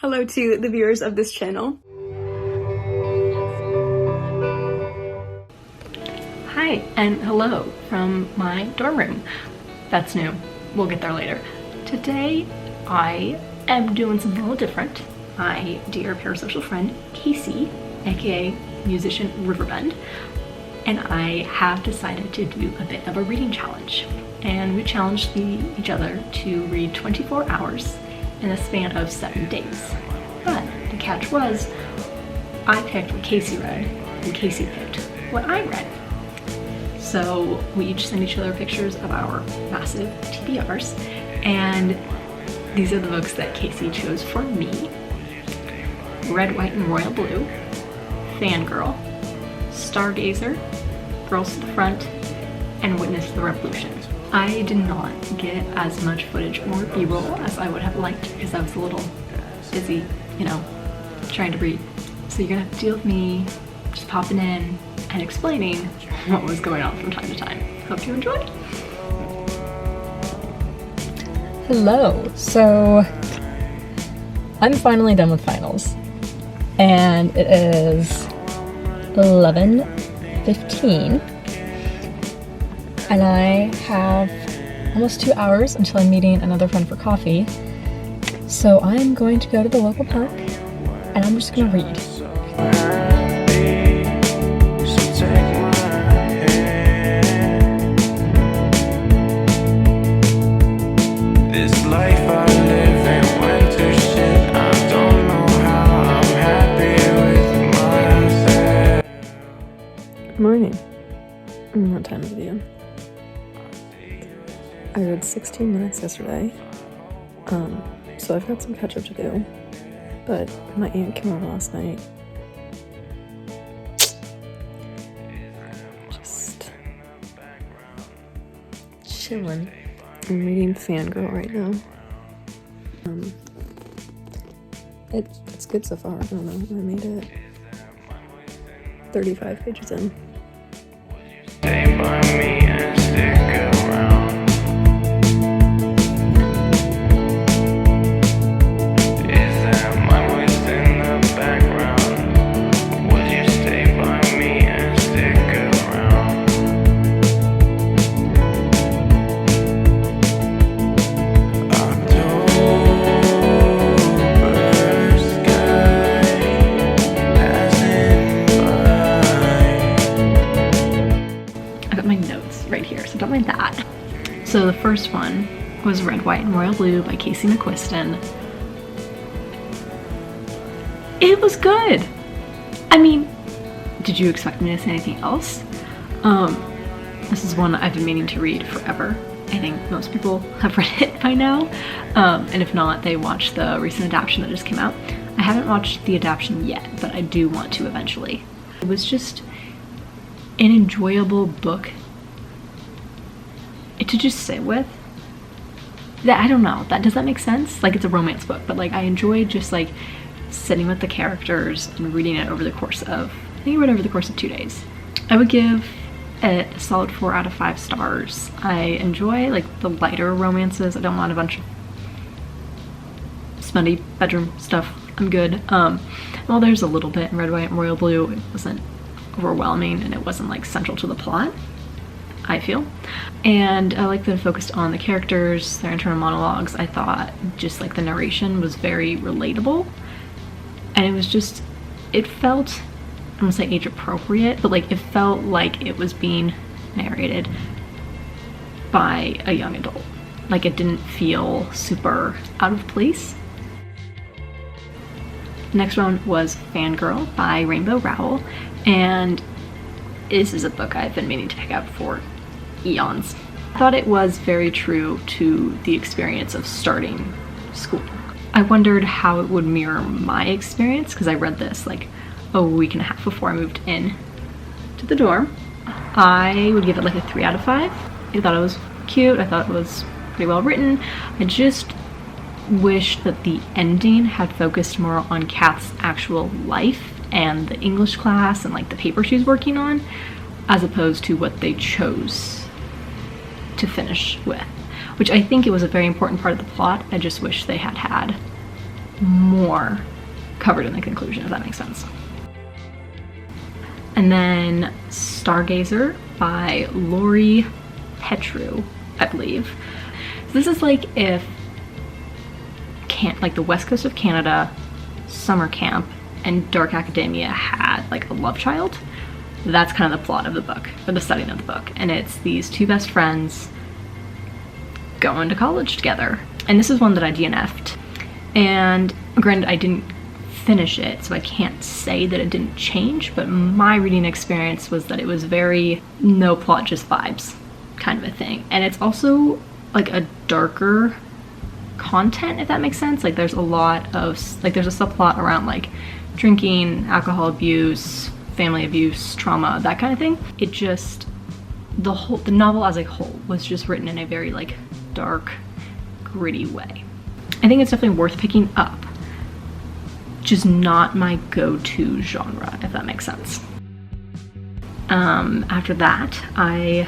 Hello to the viewers of this channel. Hi, and hello from my dorm room. That's new. We'll get there later. Today, I am doing something a little different. My dear parasocial friend, Casey, aka musician riverbxnd, and I have decided to do a bit of a reading challenge. And we challenged each other to read 24 hours in a span of 7 days. But the catch was, I picked what Casey read, and Casey picked what I read. So we each sent each other pictures of our massive TBRs, and these are the books that Casey chose for me. Red, White, and Royal Blue, Fangirl, Stargazer, Girls to the Front, and Witness the Revolution. I did not get as much footage or b-roll as I would have liked because I was a little busy, trying to read. So you're gonna have to deal with me just popping in and explaining what was going on from time to time. Hope you enjoy. Hello. So I'm finally done with finals and it is 11:15 and I have almost 2 hours until I'm meeting another friend for coffee. So I'm going to go to the local park and I'm just gonna read. Good morning. What time is it? I read 16 minutes yesterday, so I've got some catch up to do, but my aunt came over last night. Just chilling. I'm reading Fangirl right now. It's good so far. I don't know, I made it 35 pages in. Stay by me and stick around. Is that my voice in the background? Would you stay by me and stick around? October sky passing by. I got my notes right here, so don't mind that. So the first one was Red, White, and Royal Blue by Casey McQuiston. It was good. I mean, did you expect me to say anything else? This is one I've been meaning to read forever. I think most people have read it by now. And if not, they watched the recent adaptation that just came out. I haven't watched the adaptation yet, but I do want to eventually. It was just an enjoyable book to just sit with. I don't know, does that make sense? Like, it's a romance book, but like I enjoyed just like sitting with the characters and reading it over the course of, I think I read over the course of 2 days. I would give it a solid 4 out of 5 stars. I enjoy like the lighter romances. I don't want a bunch of smutty bedroom stuff. I'm good. Well, there's a little bit in Red, White, and Royal Blue. It wasn't overwhelming and it wasn't like central to the plot, I feel. And I like that it focused on the characters, their internal monologues. I thought just like the narration was very relatable, and it was just, it felt, I don't want to say age appropriate, but like it felt like it was being narrated by a young adult. Like it didn't feel super out of place. The next one was Fangirl by Rainbow Rowell, and this is a book I've been meaning to pick up for eons. I thought it was very true to the experience of starting school. I wondered how it would mirror my experience because I read this like a week and a half before I moved in to the dorm. I would give it like a 3 out of 5. I thought it was cute. I thought it was pretty well written. I just wish that the ending had focused more on Kat's actual life and the English class and like the paper she was working on, as opposed to what they chose to finish with, which I think it was a very important part of the plot. I just wish they had more covered in the conclusion, if that makes sense. And then Stargazer by Lori Petru, I believe. So this is like if like the west coast of Canada, summer camp, and dark academia had like a love child. That's kind of the plot of the book, or the setting of the book. And it's these two best friends going to college together. And this is one that I DNF'd. And granted, I didn't finish it, so I can't say that it didn't change, but my reading experience was that it was very no plot, just vibes kind of a thing. And it's also like a darker content, if that makes sense. Like there's a lot of, like there's a subplot around like drinking, alcohol abuse, family abuse, trauma, that kind of thing. It just, the novel as a whole was just written in a very like dark, gritty way. I think it's definitely worth picking up. Just not my go-to genre, if that makes sense. After that, I'm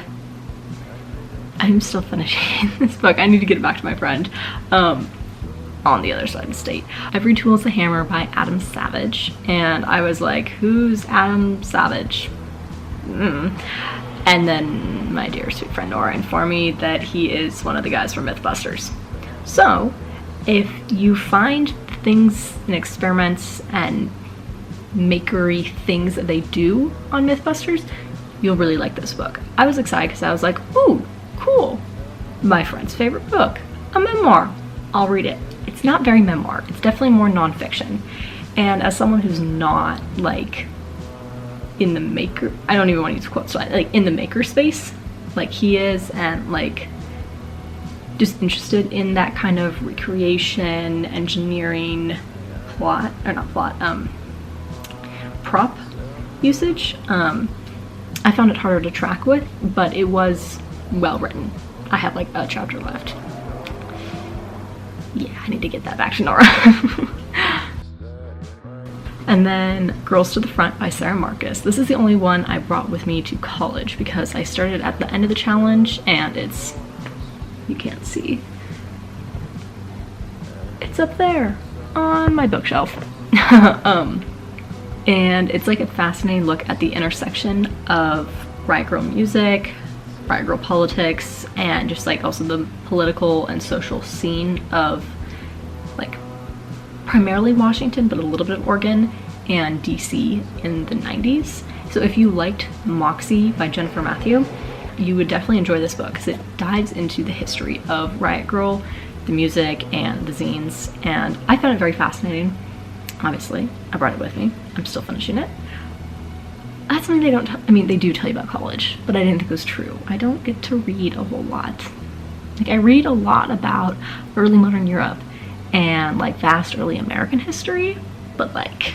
still finishing this book. I need to get it back to my friend on the other side of the state. Every Tool is a Hammer by Adam Savage, and I was like, who's Adam Savage? And then my dear sweet friend Nora informed me that he is one of the guys from Mythbusters. So if you find things and experiments and makery things that they do on Mythbusters, you'll really like this book. I was excited because I was like, ooh, cool. My friend's favorite book, a memoir. I'll read it. It's not very memoir. It's definitely more nonfiction. And as someone who's not like in the maker, I don't even want to use quotes, like in the maker space, like he is, and like just interested in that kind of recreation, engineering, prop usage. I found it harder to track with, but it was well written. I have like a chapter left. Yeah, I need to get that back to Nora. And then Girls to the Front by Sarah Marcus. This is the only one I brought with me to college because I started at the end of the challenge, and it's, you can't see, it's up there on my bookshelf. And it's like a fascinating look at the intersection of riot grrrl music, riot grrrl politics, and just like also the political and social scene of like primarily Washington, but a little bit of Oregon and DC in the 90s. So if you liked Moxie by Jennifer Matthew, you would definitely enjoy this book because it dives into the history of riot grrrl, the music, and the zines, and I found it very fascinating. Obviously, I brought it with me. I'm still finishing it. That's something they don't I mean, they do tell you about college, but I didn't think it was true. I don't get to read a whole lot. Like, I read a lot about early modern Europe and like vast early American history, but like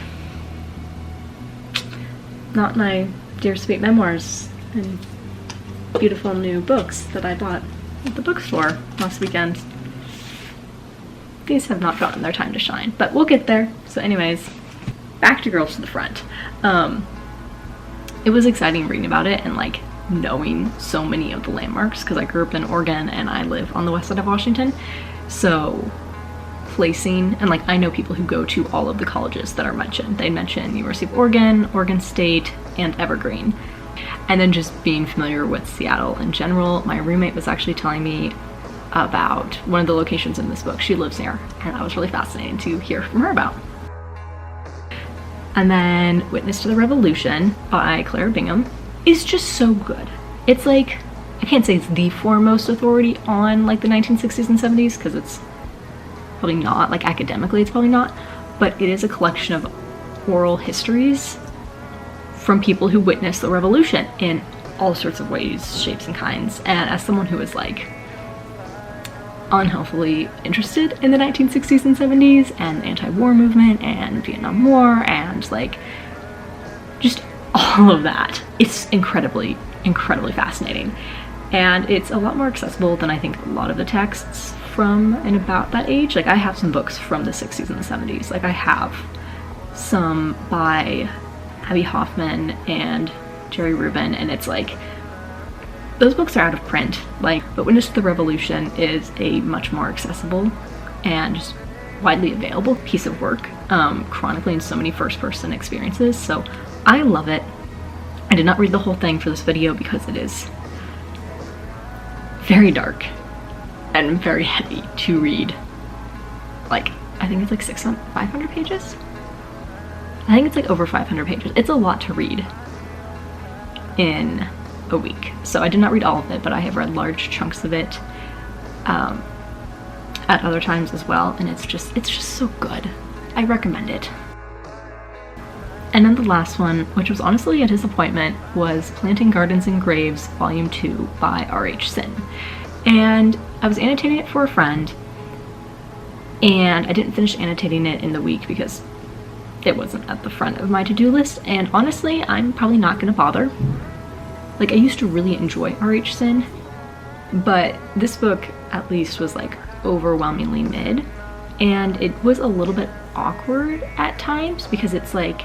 not my dear sweet memoirs and beautiful new books that I bought at the bookstore last weekend. These have not gotten their time to shine, but we'll get there. So anyways, back to Girls to the Front. It was exciting reading about it and like knowing so many of the landmarks because I grew up in Oregon and I live on the west side of Washington. So placing, and like I know people who go to all of the colleges that are mentioned. They mention University of Oregon, Oregon State, and Evergreen. And then just being familiar with Seattle in general, my roommate was actually telling me about one of the locations in this book she lives near, and that was really fascinating to hear from her about. And then Witness to the Revolution by Clara Bingham is just so good. It's like, I can't say it's the foremost authority on like the 1960s and 70s because it's probably not, like academically it's probably not, but it is a collection of oral histories from people who witnessed the revolution in all sorts of ways, shapes, and kinds. And as someone who is like unhealthily interested in the 1960s and 70s and the anti-war movement and Vietnam War and like just all of that, it's incredibly fascinating. And it's a lot more accessible than I think a lot of the texts from and about that age. Like I have some books from the 60s and the 70s. Like I have some by Abby Hoffman and Jerry Rubin, and it's like those books are out of print, like, but Witness to the Revolution is a much more accessible and just widely available piece of work, chronicling so many first-person experiences, so I love it. I did not read the whole thing for this video because it is very dark and very heavy to read. Like, I think it's like 500 pages? I think it's like over 500 pages. It's a lot to read in a week. So I did not read all of it, but I have read large chunks of it at other times as well, and it's just so good. I recommend it. And then the last one, which was honestly a disappointment, was Planting Gardens and Graves Volume 2 by R.H. Sin. And I was annotating it for a friend, and I didn't finish annotating it in the week because it wasn't at the front of my to-do list, and honestly, I'm probably not gonna bother. Like, I used to really enjoy R.H. Sin, but this book at least was like overwhelmingly mid, and it was a little bit awkward at times because it's like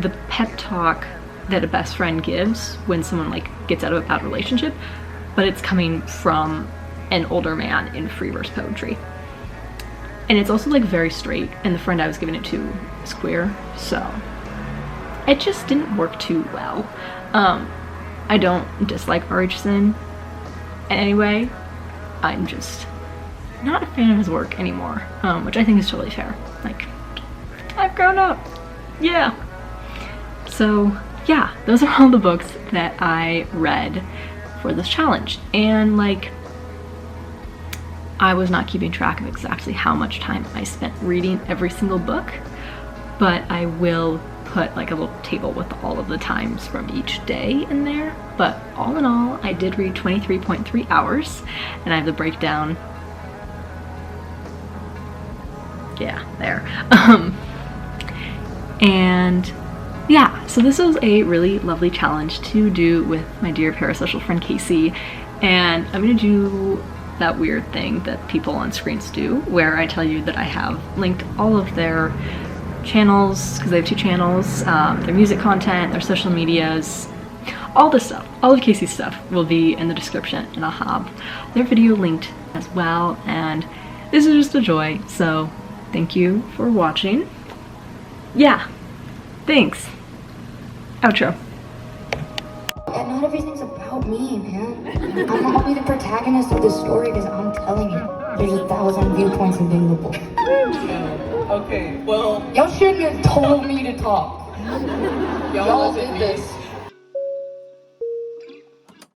the pep talk that a best friend gives when someone like gets out of a bad relationship, but it's coming from an older man in free verse poetry. And it's also like very straight, and the friend I was giving it to is queer, so it just didn't work too well. I don't dislike R.H. Sin in any way. I'm just not a fan of his work anymore, which I think is totally fair. Like, I've grown up. Yeah. So yeah, those are all the books that I read for this challenge. And like, I was not keeping track of exactly how much time I spent reading every single book, but I will put like a little table with all of the times from each day in there. But all in all, I did read 23.3 hours, and I have the breakdown. Yeah, there. And yeah, so this was a really lovely challenge to do with my dear parasocial friend Casey, and I'm gonna do that weird thing that people on screens do, where I tell you that I have linked all of their channels, because they have 2 channels, their music content, their social medias, all this stuff, all of Casey's stuff will be in the description, and I'll have their video linked as well. And this is just a joy, so thank you for watching. Yeah, thanks. Outro. And not everything's about me, man. I'll be the protagonist of this story because I'm telling it. There's 1,000 viewpoints available. Okay, well, Y'all shouldn't have told me to talk. Y'all did this.